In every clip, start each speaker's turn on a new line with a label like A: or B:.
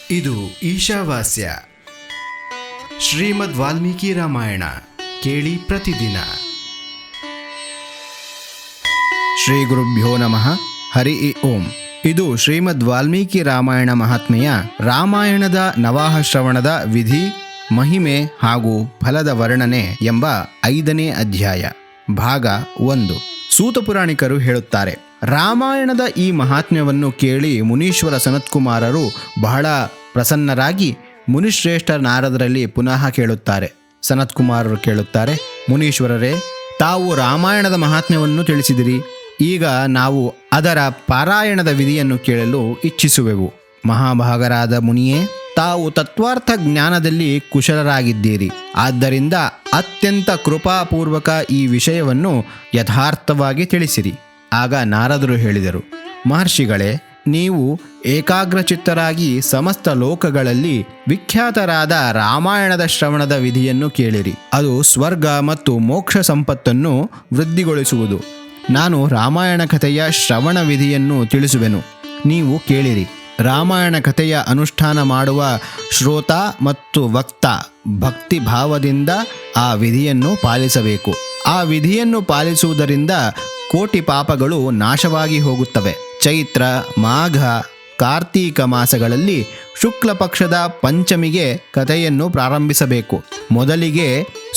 A: ಇದು ಈಶಾವಾಸ್ಯ ಶ್ರೀಮದ್ ವಾಲ್ಮೀಕಿ ರಾಮಾಯಣ ಕೇಳಿ ಪ್ರತಿದಿನ. ಶ್ರೀ ಗುರುಭ್ಯೋ ನಮಃ. ಹರಿ ಓಂ. ಇದು ಶ್ರೀಮದ್ ವಾಲ್ಮೀಕಿ ರಾಮಾಯಣ ಮಹಾತ್ಮೆಯ ರಾಮಾಯಣದ ನವಾಹ ಶ್ರವಣದ ವಿಧಿ, ಮಹಿಮೆ ಹಾಗೂ ಫಲದ ವರ್ಣನೆ ಎಂಬ 5ನೇ ಅಧ್ಯಾಯ, ಭಾಗ 1. ಸೂತ ಪುರಾಣಿಕರು ಹೇಳುತ್ತಾರೆ, ರಾಮಾಯಣದ ಈ ಮಹಾತ್ಮ್ಯವನ್ನು ಕೇಳಿ ಮುನೀಶ್ವರ ಸನತ್ಕುಮಾರರು ಬಹಳ ಪ್ರಸನ್ನರಾಗಿ ಮುನಿಶ್ರೇಷ್ಠ ನಾರದರಲ್ಲಿ ಪುನಃ ಕೇಳುತ್ತಾರೆ. ಸನತ್ಕುಮಾರರು ಕೇಳುತ್ತಾರೆ, ಮುನೀಶ್ವರರೇ, ತಾವು ರಾಮಾಯಣದ ಮಹಾತ್ಮ್ಯವನ್ನು ತಿಳಿಸಿದಿರಿ. ಈಗ ನಾವು ಅದರ ಪಾರಾಯಣದ ವಿಧಿಯನ್ನು ಕೇಳಲು ಇಚ್ಛಿಸುವೆವು. ಮಹಾಭಾಗರಾದ ಮುನಿಯೇ, ತಾವು ತತ್ವಾರ್ಥ ಜ್ಞಾನದಲ್ಲಿ ಕುಶಲರಾಗಿದ್ದೀರಿ. ಆದ್ದರಿಂದ ಅತ್ಯಂತ ಕೃಪಾಪೂರ್ವಕ ಈ ವಿಷಯವನ್ನು ಯಥಾರ್ಥವಾಗಿ ತಿಳಿಸಿರಿ. ಆಗ ನಾರದರು ಹೇಳಿದರು, ಮಹರ್ಷಿಗಳೇ, ನೀವು ಏಕಾಗ್ರಚಿತ್ತರಾಗಿ ಸಮಸ್ತ ಲೋಕಗಳಲ್ಲಿ ವಿಖ್ಯಾತರಾದ ರಾಮಾಯಣದ ಶ್ರವಣದ ವಿಧಿಯನ್ನು ಕೇಳಿರಿ. ಅದು ಸ್ವರ್ಗ ಮತ್ತು ಮೋಕ್ಷ ಸಂಪತ್ತನ್ನು ವೃದ್ಧಿಗೊಳಿಸುವುದು. ನಾನು ರಾಮಾಯಣ ಕಥೆಯ ಶ್ರವಣ ವಿಧಿಯನ್ನು ತಿಳಿಸುವೆನು, ನೀವು ಕೇಳಿರಿ. ರಾಮಾಯಣ ಕಥೆಯ ಅನುಷ್ಠಾನ ಮಾಡುವ ಶ್ರೋತ ಮತ್ತು ವಕ್ತ ಭಕ್ತಿ ಭಾವದಿಂದ ಆ ವಿಧಿಯನ್ನು ಪಾಲಿಸಬೇಕು. ಆ ವಿಧಿಯನ್ನು ಪಾಲಿಸುವುದರಿಂದ ಕೋಟಿ ಪಾಪಗಳು ನಾಶವಾಗಿ ಹೋಗುತ್ತವೆ. ಚೈತ್ರ, ಮಾಘ, ಕಾರ್ತೀಕ ಮಾಸಗಳಲ್ಲಿ ಶುಕ್ಲ ಪಕ್ಷದ ಪಂಚಮಿಗೆ ಕಥೆಯನ್ನು ಪ್ರಾರಂಭಿಸಬೇಕು. ಮೊದಲಿಗೆ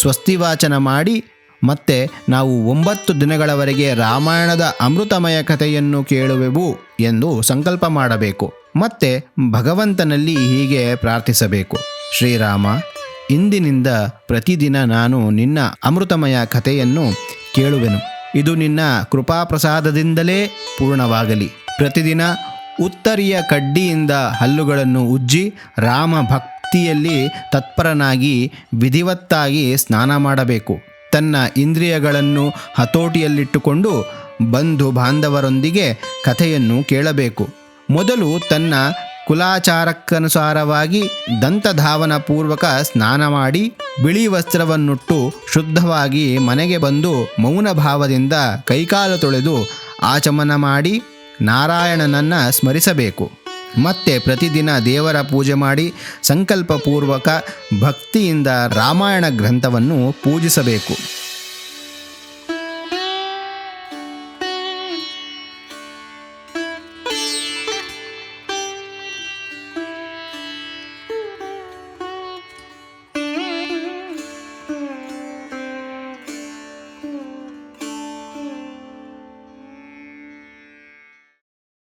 A: ಸ್ವಸ್ತಿವಾಚನ ಮಾಡಿ ಮತ್ತೆ ನಾವು 9 ದಿನಗಳವರೆಗೆ ರಾಮಾಯಣದ ಅಮೃತಮಯ ಕಥೆಯನ್ನು ಕೇಳುವೆವು ಎಂದು ಸಂಕಲ್ಪ ಮಾಡಬೇಕು. ಮತ್ತೆ ಭಗವಂತನಲ್ಲಿ ಹೀಗೆ ಪ್ರಾರ್ಥಿಸಬೇಕು, ಶ್ರೀರಾಮ, ಇಂದಿನಿಂದ ಪ್ರತಿದಿನ ನಾನು ನಿನ್ನ ಅಮೃತಮಯ ಕಥೆಯನ್ನು ಕೇಳುವೆನು. ಇದು ನಿನ್ನ ಕೃಪಾಪ್ರಸಾದದಿಂದಲೇ ಪೂರ್ಣವಾಗಲಿ. ಪ್ರತಿದಿನ ಉತ್ತರಿಯ ಕಡ್ಡಿಯಿಂದ ಹಲ್ಲುಗಳನ್ನು ಉಜ್ಜಿ ರಾಮ ಭಕ್ತಿಯಲ್ಲಿ ತತ್ಪರನಾಗಿ ವಿಧಿವತ್ತಾಗಿ ಸ್ನಾನ ಮಾಡಬೇಕು. ತನ್ನ ಇಂದ್ರಿಯಗಳನ್ನು ಹತೋಟಿಯಲ್ಲಿಟ್ಟುಕೊಂಡು ಬಂಧು ಬಾಂಧವರೊಂದಿಗೆ ಕಥೆಯನ್ನು ಕೇಳಬೇಕು. ಮೊದಲು ತನ್ನ ಕುಲಾಚಾರಕ್ಕನುಸಾರವಾಗಿ ದಂತಧಾವನ ಪೂರ್ವಕ ಸ್ನಾನ ಮಾಡಿ ಬಿಳಿ ವಸ್ತ್ರವನ್ನುಟ್ಟು ಶುದ್ಧವಾಗಿ ಮನೆಗೆ ಬಂದು ಮೌನ ಭಾವದಿಂದ ಕೈಕಾಲು ತೊಳೆದು ಆಚಮನ ಮಾಡಿ ನಾರಾಯಣನನ್ನು ಸ್ಮರಿಸಬೇಕು. ಮತ್ತೆ ಪ್ರತಿದಿನ ದೇವರ ಪೂಜೆ ಮಾಡಿ ಸಂಕಲ್ಪಪೂರ್ವಕ ಭಕ್ತಿಯಿಂದ ರಾಮಾಯಣ ಗ್ರಂಥವನ್ನು ಪೂಜಿಸಬೇಕು.